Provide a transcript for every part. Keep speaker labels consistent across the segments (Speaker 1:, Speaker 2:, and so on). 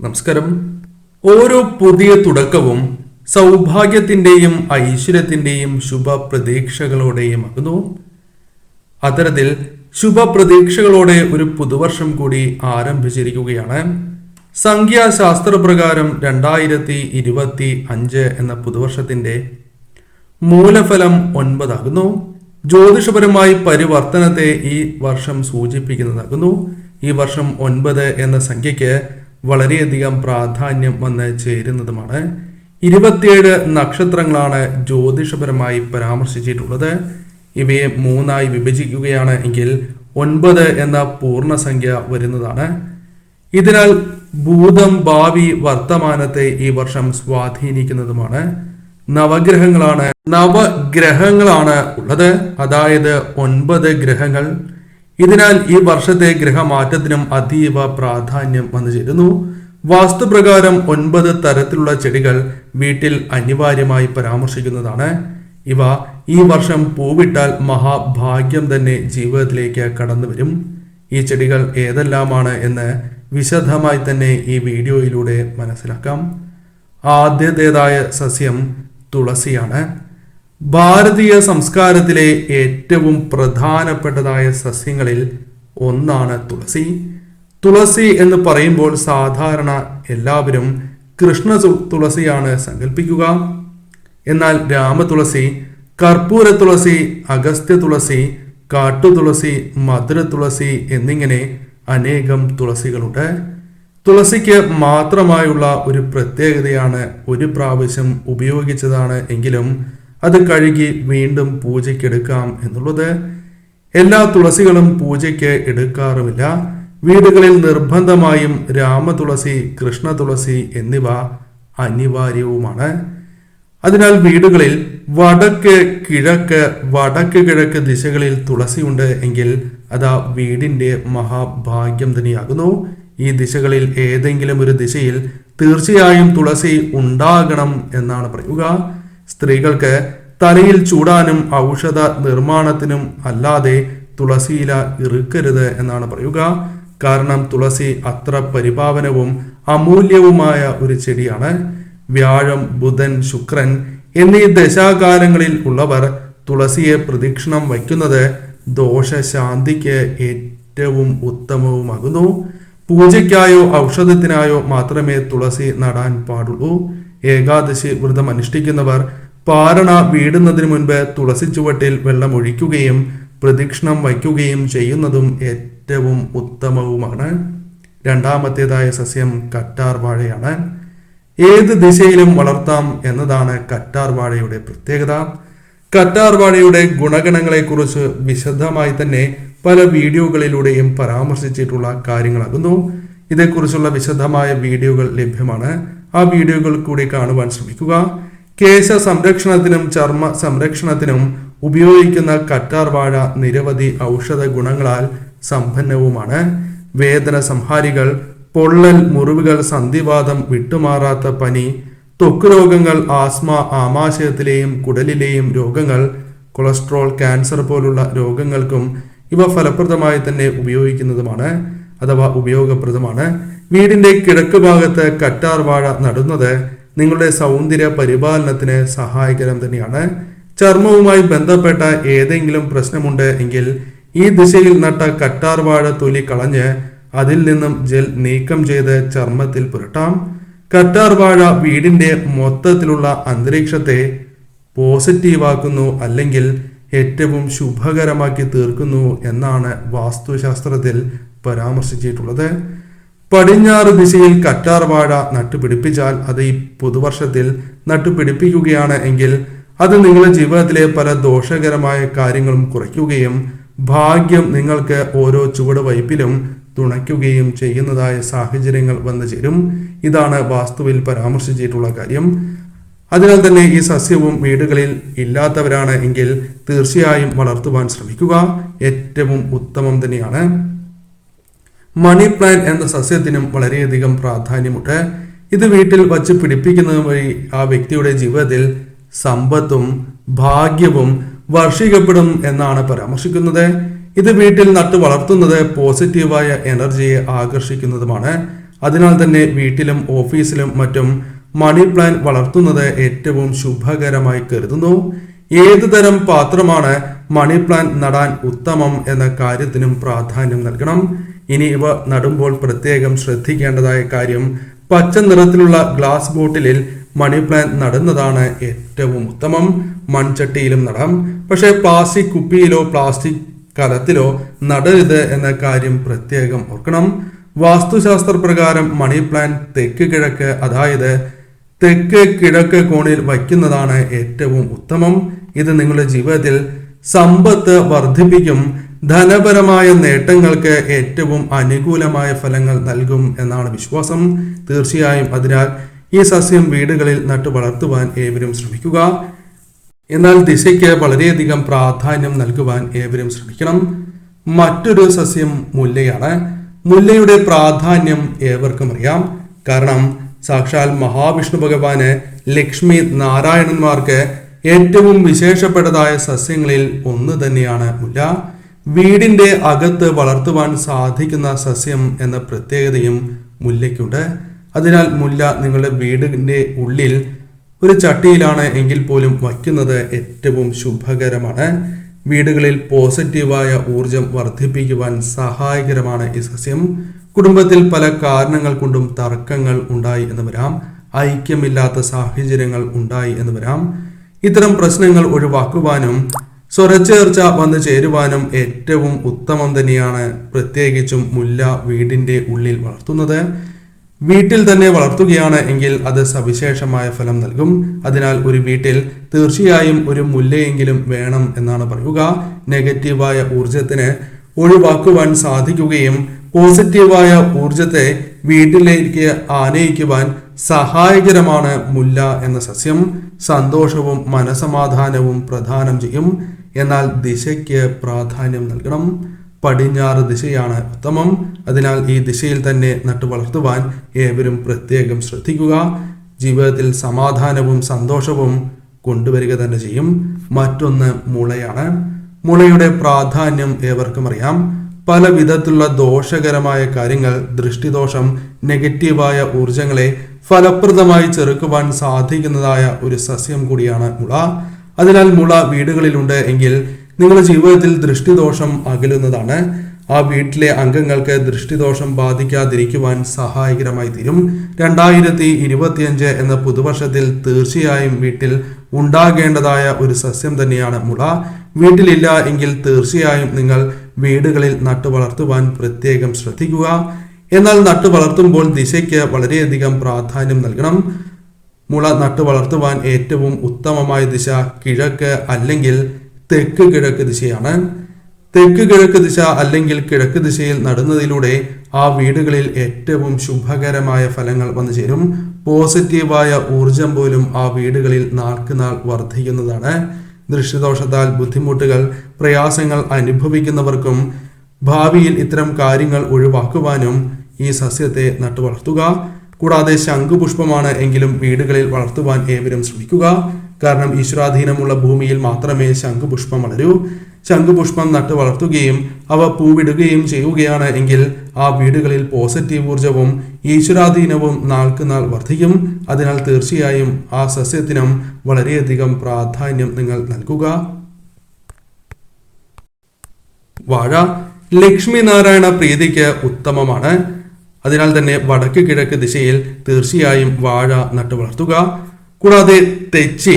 Speaker 1: നമസ്കാരം. ഓരോ പുതിയ തുടക്കവും സൗഭാഗ്യത്തിന്റെയും ഐശ്വര്യത്തിന്റെയും ശുഭപ്രതീക്ഷകളോടെയും ആകുന്നു. അത്തരത്തിൽ ശുഭപ്രതീക്ഷകളോടെ ഒരു പുതുവർഷം കൂടി ആരംഭിച്ചിരിക്കുകയാണ്. സംഖ്യാശാസ്ത്രപ്രകാരം 2025 എന്ന പുതുവർഷത്തിന്റെ മൂലഫലം 9 ആകുന്നു. ജ്യോതിഷപരമായി പരിവർത്തനത്തെ ഈ വർഷം സൂചിപ്പിക്കുന്നതാകുന്നു. ഈ വർഷം 9 എന്ന സംഖ്യയ്ക്ക് വളരെയധികം പ്രാധാന്യം വന്ന് ചേരുന്നതുമാണ്. 27 നക്ഷത്രങ്ങളാണ് ജ്യോതിഷപരമായി പരാമർശിച്ചിട്ടുള്ളത്. ഇവയെ 3ആയി വിഭജിക്കുകയാണ് എങ്കിൽ 9 എന്ന പൂർണ്ണസംഖ്യ വരുന്നതാണ്. ഇതിനാൽ ഭൂതം, ഭാവി, വർത്തമാനത്തെ ഈ വർഷം സ്വാധീനിക്കുന്നതുമാണ്. നവഗ്രഹങ്ങളാണ് ഉള്ളത്, അതായത് 9 ഗ്രഹങ്ങൾ. ഇതിനാൽ ഈ വർഷത്തെ ഗ്രഹമാറ്റത്തിനും അതീവ പ്രാധാന്യം വന്നു ചേരുന്നു. വാസ്തുപ്രകാരം 9 തരത്തിലുള്ള ചെടികൾ വീട്ടിൽ അനിവാര്യമായി പരാമർശിക്കുന്നതാണ്. ഇവ ഈ വർഷം പൂവിട്ടാൽ മഹാഭാഗ്യം തന്നെ ജീവിതത്തിലേക്ക് കടന്നു വരും. ഈ ചെടികൾ ഏതെല്ലാമാണ് എന്ന് വിശദമായി തന്നെ ഈ വീഡിയോയിലൂടെ മനസ്സിലാക്കാം. ആദ്യത്തേതായ സസ്യം തുളസിയാണ്. ഭാരതീയ സംസ്കാരത്തിലെ ഏറ്റവും പ്രധാനപ്പെട്ടതായ സസ്യങ്ങളിൽ ഒന്നാണ് തുളസി. തുളസി എന്ന് പറയുമ്പോൾ സാധാരണ എല്ലാവരും കൃഷ്ണ തുളസിയാണ് സങ്കല്പിക്കുക. എന്നാൽ രാമതുളസി, കർപ്പൂര തുളസി, അഗസ്ത്യ തുളസി, കാട്ടുതുളസി, മധുര തുളസി എന്നിങ്ങനെ അനേകം തുളസികളുണ്ട്. തുളസിക്ക് മാത്രമായുള്ള ഒരു പ്രത്യേകതയാണ് ഒരു പ്രാവശ്യം ഉപയോഗിച്ചതാണ് എങ്കിലും അത് കഴുകി വീണ്ടും പൂജയ്ക്കെടുക്കാം എന്നുള്ളത്. എല്ലാ തുളസികളും പൂജയ്ക്ക് എടുക്കാറുമില്ല. വീടുകളിൽ നിർബന്ധമായും രാമതുളസി, കൃഷ്ണ തുളസി എന്നിവ അനിവാര്യവുമാണ്. അതിനാൽ വീടുകളിൽ വടക്ക് കിഴക്ക് ദിശകളിൽ തുളസി ഉണ്ട് എങ്കിൽ അത് വീടിന്റെ മഹാഭാഗ്യം തന്നെയാകുന്നു. ഈ ദിശകളിൽ ഏതെങ്കിലും ഒരു ദിശയിൽ തീർച്ചയായും തുളസി ഉണ്ടാകണം എന്നാണ് പറയുക. സ്ത്രീകൾക്ക് തലയിൽ ചൂടാനും ഔഷധ നിർമ്മാണത്തിനും അല്ലാതെ തുളസിയില ഇറുക്കരുത് എന്നാണ് പറയുക. കാരണം തുളസി അത്ര പരിപാവനവും അമൂല്യവുമായ ഒരു ചെടിയാണ്. വ്യാഴം, ബുധൻ, ശുക്രൻ എന്നീ ദശാകാലങ്ങളിൽ ഉള്ളവർ തുളസിയെ പ്രദക്ഷിണം വയ്ക്കുന്നത് ദോഷശാന്തിക്ക് ഏറ്റവും ഉത്തമവുമാകുന്നു. പൂജയ്ക്കായോ ഔഷധത്തിനായോ മാത്രമേ തുളസി നടാൻ പാടുള്ളൂ. ഏകാദശി വ്രതം അനുഷ്ഠിക്കുന്നവർ പാരണ വീടുന്നതിന് മുൻപ് തുളസി ചുവട്ടിൽ വെള്ളം ഒഴിക്കുകയും പ്രദക്ഷിണം വയ്ക്കുകയും ചെയ്യുന്നതും ഏറ്റവും ഉത്തമവുമാണ്. രണ്ടാമത്തേതായ സസ്യം കറ്റാർ വാഴയാണ്. ഏത് ദിശയിലും വളർത്താം എന്നതാണ് കറ്റാർ വാഴയുടെ പ്രത്യേകത. കറ്റാർ വാഴയുടെ ഗുണഗണങ്ങളെക്കുറിച്ച് വിശദമായി തന്നെ പല വീഡിയോകളിലൂടെയും പരാമർശിച്ചിട്ടുള്ള കാര്യങ്ങളാകുന്നു. ഇതേക്കുറിച്ചുള്ള വിശദമായ വീഡിയോകൾ ലഭ്യമാണ്. ആ വീഡിയോകൾ കൂടി കാണുവാൻ ശ്രമിക്കുക. കേശ സംരക്ഷണത്തിനും ചർമ്മ സംരക്ഷണത്തിനും ഉപയോഗിക്കുന്ന കറ്റാർ വാഴ നിരവധി ഔഷധ ഗുണങ്ങളാൽ സമ്പന്നവുമാണ്. വേദന സംഹാരികൾ, പൊള്ളൽ, മുറിവുകൾ, സന്ധിവാതം, വിട്ടുമാറാത്ത പനി, ത്വക്ക് രോഗങ്ങൾ, ആസ്മ, ആമാശയത്തിലെയും കുടലിലെയും രോഗങ്ങൾ, കൊളസ്ട്രോൾ, ക്യാൻസർ പോലുള്ള രോഗങ്ങൾക്കും ഇവ ഫലപ്രദമായി തന്നെ ഉപയോഗപ്രദമാണ്. വീടിന്റെ കിഴക്ക് ഭാഗത്ത് കറ്റാർ വാഴ നടുന്നത് നിങ്ങളുടെ സൗന്ദര്യ പരിപാലനത്തിന് സഹായകരം തന്നെയാണ്. ചർമ്മവുമായി ബന്ധപ്പെട്ട ഏതെങ്കിലും പ്രശ്നമുണ്ട് എങ്കിൽ ഈ ദിശയിൽ നട്ട കറ്റാർ വാഴ തൊലി കളഞ്ഞ് അതിൽ നിന്നും ജെൽ നീക്കം ചെയ്ത് ചർമ്മത്തിൽ പുരട്ടാം. കറ്റാർ വാഴ വീടിന്റെ മൊത്തത്തിലുള്ള അന്തരീക്ഷത്തെ പോസിറ്റീവാക്കുന്നു, അല്ലെങ്കിൽ ഏറ്റവും ശുഭകരമാക്കി തീർക്കുന്നു എന്നാണ് വാസ്തുശാസ്ത്രത്തിൽ പരാമർശിച്ചിട്ടുള്ളത്. പടിഞ്ഞാറ് ദിശയിൽ കറ്റാർ വാഴ നട്ടുപിടിപ്പിച്ചാൽ, അത് ഈ പുതുവർഷത്തിൽ നട്ടുപിടിപ്പിക്കുകയാണ് എങ്കിൽ അത് നിങ്ങളുടെ ജീവിതത്തിലെ പല ദോഷകരമായ കാര്യങ്ങളും കുറയ്ക്കുകയും ഭാഗ്യം നിങ്ങൾക്ക് ഓരോ ചുവടുവയ്പിലും തുണയ്ക്കുകയും ചെയ്യുന്നതായ സാഹചര്യങ്ങൾ വന്നു ചേരും. ഇതാണ് വാസ്തുവിൽ പരാമർശിച്ചിട്ടുള്ള കാര്യം. അതിനാൽ തന്നെ ഈ സസ്യവും വീടുകളിൽ ഇല്ലാത്തവരാണ് എങ്കിൽ തീർച്ചയായും വളർത്തുവാൻ ശ്രമിക്കുക. ഏറ്റവും ഉത്തമം തന്നെയാണ്. മണി പ്ലാന്റ് എന്ന സസ്യത്തിനും വളരെയധികം പ്രാധാന്യമുണ്ട്. ഇത് വീട്ടിൽ വച്ച് പിടിപ്പിക്കുന്നത് വഴി ആ വ്യക്തിയുടെ ജീവിതത്തിൽ സമ്പത്തും ഭാഗ്യവും വർഷിക്കപ്പെടും എന്നാണ് പരാമർശിക്കുന്നത്. ഇത് വീട്ടിൽ നട്ടു വളർത്തുന്നത് പോസിറ്റീവായ എനർജിയെ ആകർഷിക്കുന്നതുമാണ്. അതിനാൽ തന്നെ വീട്ടിലും ഓഫീസിലും മറ്റും മണി പ്ലാന്റ് വളർത്തുന്നത് ഏറ്റവും ശുഭകരമായി കരുതുന്നു. ഏതു തരം പാത്രമാണ് മണി പ്ലാന്റ് നടാൻ ഉത്തമം എന്ന കാര്യത്തിനും പ്രാധാന്യം നൽകണം. ഇനി ഇവ നടുമ്പോൾ പ്രത്യേകം ശ്രദ്ധിക്കേണ്ടതായ കാര്യം, പച്ച നിറത്തിലുള്ള ഗ്ലാസ് ബോട്ടിലിൽ മണി പ്ലാന്റ് നടുന്നതാണ് ഏറ്റവും ഉത്തമം. മൺചട്ടിയിലും നടാം, പക്ഷേ പ്ലാസ്റ്റിക് കുപ്പിയിലോ പ്ലാസ്റ്റിക് കലത്തിലോ നടരുത് എന്ന കാര്യം പ്രത്യേകം ഓർക്കണം. വാസ്തുശാസ്ത്ര പ്രകാരം മണി പ്ലാന്റ് തെക്ക് കിഴക്ക്, അതായത് തെക്ക് കിഴക്ക് കോണിൽ വയ്ക്കുന്നതാണ് ഏറ്റവും ഉത്തമം. ഇത് നിങ്ങളുടെ ജീവിതത്തിൽ സമ്പത്ത് വർദ്ധിപ്പിക്കും, ധനപരമായ നേട്ടങ്ങൾക്ക് ഏറ്റവും അനുകൂലമായ ഫലങ്ങൾ നൽകും എന്നാണ് വിശ്വാസം. തീർച്ചയായും അതിനാൽ ഈ സസ്യം വീടുകളിൽ നട്ടു വളർത്തുവാൻ ഏവരും ശ്രമിക്കുക. എന്നാൽ ദിശയ്ക്ക് വളരെയധികം പ്രാധാന്യം നൽകുവാൻ ഏവരും ശ്രമിക്കണം. മറ്റൊരു സസ്യം മുല്ലയാണ്. മുല്ലയുടെ പ്രാധാന്യം ഏവർക്കും അറിയാം. കാരണം സാക്ഷാൽ മഹാവിഷ്ണു ഭഗവാന് ലക്ഷ്മി നാരായണന്മാർക്ക് ഏറ്റവും വിശേഷപ്പെട്ടതായ സസ്യങ്ങളിൽ ഒന്ന് തന്നെയാണ് മുല്ല. വീടിന്റെ അകത്ത് വളർത്തുവാൻ സാധിക്കുന്ന സസ്യം എന്ന പ്രത്യേകതയും മുല്ലയ്ക്കുണ്ട്. അതിനാൽ മുല്ല നിങ്ങളുടെ വീടിന്റെ ഉള്ളിൽ ഒരു ചട്ടിയിലാണ് എങ്കിൽ പോലും വയ്ക്കുന്നത് ഏറ്റവും ശുഭകരമാണ്. വീടുകളിൽ പോസിറ്റീവായ ഊർജം വർദ്ധിപ്പിക്കുവാൻ സഹായകരമാണ് ഈ സസ്യം. കുടുംബത്തിൽ പല കാരണങ്ങൾ കൊണ്ടും തർക്കങ്ങൾ ഉണ്ടായി എന്ന് വരാം, ഐക്യമില്ലാത്ത സാഹചര്യങ്ങൾ ഉണ്ടായി എന്ന് വരാം. ഇത്തരം പ്രശ്നങ്ങൾ ഒഴിവാക്കുവാനും സ്വരച്ചേർച്ച വന്നു ചേരുവാനും ഏറ്റവും ഉത്തമം തന്നെയാണ് പ്രത്യേകിച്ചും മുല്ല വീടിന്റെ ഉള്ളിൽ വളർത്തുന്നത്. വീട്ടിൽ തന്നെ വളർത്തുകയാണ് എങ്കിൽ അത് സവിശേഷമായ ഫലം നൽകും. അതിനാൽ ഒരു വീട്ടിൽ തീർച്ചയായും ഒരു മുല്ലയെങ്കിലും വേണം എന്നാണ് പറയുക. നെഗറ്റീവായ ഊർജത്തിന് ഒഴിവാക്കുവാൻ സാധിക്കുകയും പോസിറ്റീവായ ഊർജത്തെ വീട്ടിലേക്ക് ആനയിക്കുവാൻ സഹായകരമാണ് മുല്ല എന്ന സസ്യം. സന്തോഷവും മനസമാധാനവും പ്രദാനം ചെയ്യും. എന്നാൽ ദിശയ്ക്ക് പ്രാധാന്യം നൽകണം. പടിഞ്ഞാറ് ദിശയാണ് ഉത്തമം. അതിനാൽ ഈ ദിശയിൽ തന്നെ നട്ടു വളർത്തുവാൻ ഏവരും പ്രത്യേകം ശ്രദ്ധിക്കുക. ജീവിതത്തിൽ സമാധാനവും സന്തോഷവും കൊണ്ടുവരിക തന്നെ ചെയ്യും. മറ്റൊന്ന് മുളയാണ്. മുളയുടെ പ്രാധാന്യം ഏവർക്കും അറിയാം. പല വിധത്തിലുള്ള ദോഷകരമായ കാര്യങ്ങൾ, ദൃഷ്ടിദോഷം, നെഗറ്റീവായ ഊർജങ്ങളെ ഫലപ്രദമായി ചെറുക്കുവാൻ സാധിക്കുന്നതായ ഒരു സസ്യം കൂടിയാണ് മുള. അതിനാൽ മുള വീടുകളിലുണ്ട് എങ്കിൽ നിങ്ങളുടെ ജീവിതത്തിൽ ദൃഷ്ടിദോഷം അകലുന്നതാണ്. ആ വീട്ടിലെ അംഗങ്ങൾക്ക് ദൃഷ്ടിദോഷം ബാധിക്കാതിരിക്കുവാൻ സഹായകരമായി തീരും. 2025 എന്ന പുതുവർഷത്തിൽ തീർച്ചയായും വീട്ടിൽ ഉണ്ടാകേണ്ടതായ ഒരു സസ്യം തന്നെയാണ് മുള. വീട്ടിലില്ല എങ്കിൽ തീർച്ചയായും നിങ്ങൾ വീടുകളിൽ നട്ടു വളർത്തുവാൻ പ്രത്യേകം ശ്രദ്ധിക്കുക. എന്നാൽ നട്ടു വളർത്തുമ്പോൾ ദിശയ്ക്ക് വളരെയധികം പ്രാധാന്യം നൽകണം. മുള നട്ടു വളർത്തുവാൻ ഏറ്റവും ഉത്തമമായ ദിശ കിഴക്ക് അല്ലെങ്കിൽ തെക്ക് കിഴക്ക് ദിശയാണ്. തെക്ക് കിഴക്ക് ദിശ അല്ലെങ്കിൽ കിഴക്ക് ദിശയിൽ നടുന്നതിലൂടെ ആ വീടുകളിൽ ഏറ്റവും ശുഭകരമായ ഫലങ്ങൾ വന്നു ചേരും. പോസിറ്റീവായ ഊർജം പോലും ആ വീടുകളിൽ നാൾക്കുനാൾ വർദ്ധിക്കുന്നതാണ്. ദൃഷ്ടിദോഷത്താൽ ബുദ്ധിമുട്ടുകൾ, പ്രയാസങ്ങൾ അനുഭവിക്കുന്നവർക്കും ഭാവിയിൽ ഇത്തരം കാര്യങ്ങൾ ഒഴിവാക്കുവാനും ഈ സസ്യത്തെ നട്ടു വളർത്തുക. കൂടാതെ ശംഖുപുഷ്പമാണ് എങ്കിലും വീടുകളിൽ വളർത്തുവാൻ ഏവരും ശ്രമിക്കുക. കാരണം ഈശ്വരാധീനമുള്ള ഭൂമിയിൽ മാത്രമേ ശംഖുപുഷ്പം വളരൂ. ശംഖുപുഷ്പം നട്ടു വളർത്തുകയും അവ പൂവിടുകയും ചെയ്യുകയാണ് എങ്കിൽ ആ വീടുകളിൽ പോസിറ്റീവ് ഊർജവും ഈശ്വരാധീനവും നാൾക്കുനാൾ വർദ്ധിക്കും. അതിനാൽ തീർച്ചയായും ആ സസ്യത്തിനും വളരെയധികം പ്രാധാന്യം നിങ്ങൾ നൽകുക. വാഴ ലക്ഷ്മി നാരായണ പ്രീതിക്ക് ഉത്തമമാണ്. അതിനാൽ തന്നെ വടക്ക് കിഴക്ക് ദിശയിൽ തീർച്ചയായും വാഴ നട്ടു വളർത്തുക. കൂടാതെ തെച്ചി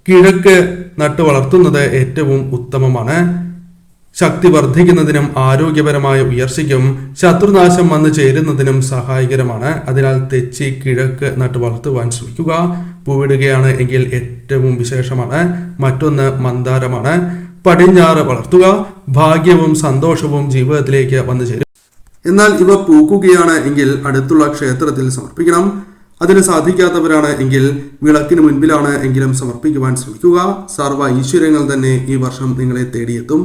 Speaker 1: കിഴക്ക് നട്ടു വളർത്തുന്നത് ഏറ്റവും ഉത്തമമാണ്. ശക്തി വർദ്ധിക്കുന്നതിനും ആരോഗ്യപരമായ ഉയർച്ചയ്ക്കും ശത്രുനാശം വന്നു ചേരുന്നതിനും സഹായകരമാണ്. അതിനാൽ തെച്ചി കിഴക്ക് നട്ടു വളർത്തുവാൻ ശ്രമിക്കുക. പൂവിടുകയാണ് എങ്കിൽ ഏറ്റവും വിശേഷമാണ്. മറ്റൊന്ന് മന്ദാരമാണ്. പടിഞ്ഞാറ് വളർത്തുക. ഭാഗ്യവും സന്തോഷവും ജീവിതത്തിലേക്ക് വന്നു ചേരും. എന്നാൽ ഇവ പൂക്കുകയാണ് എങ്കിൽ അടുത്തുള്ള ക്ഷേത്രത്തിൽ സമർപ്പിക്കണം. അതിന് സാധിക്കാത്തവരാണ് എങ്കിൽ വിളക്കിന് മുൻപിലാണ് എങ്കിലും സമർപ്പിക്കുവാൻ ശ്രമിക്കുക. സർവ്വ ഐശ്വര്യങ്ങൾ തന്നെ ഈ വർഷം നിങ്ങളെ തേടിയെത്തും.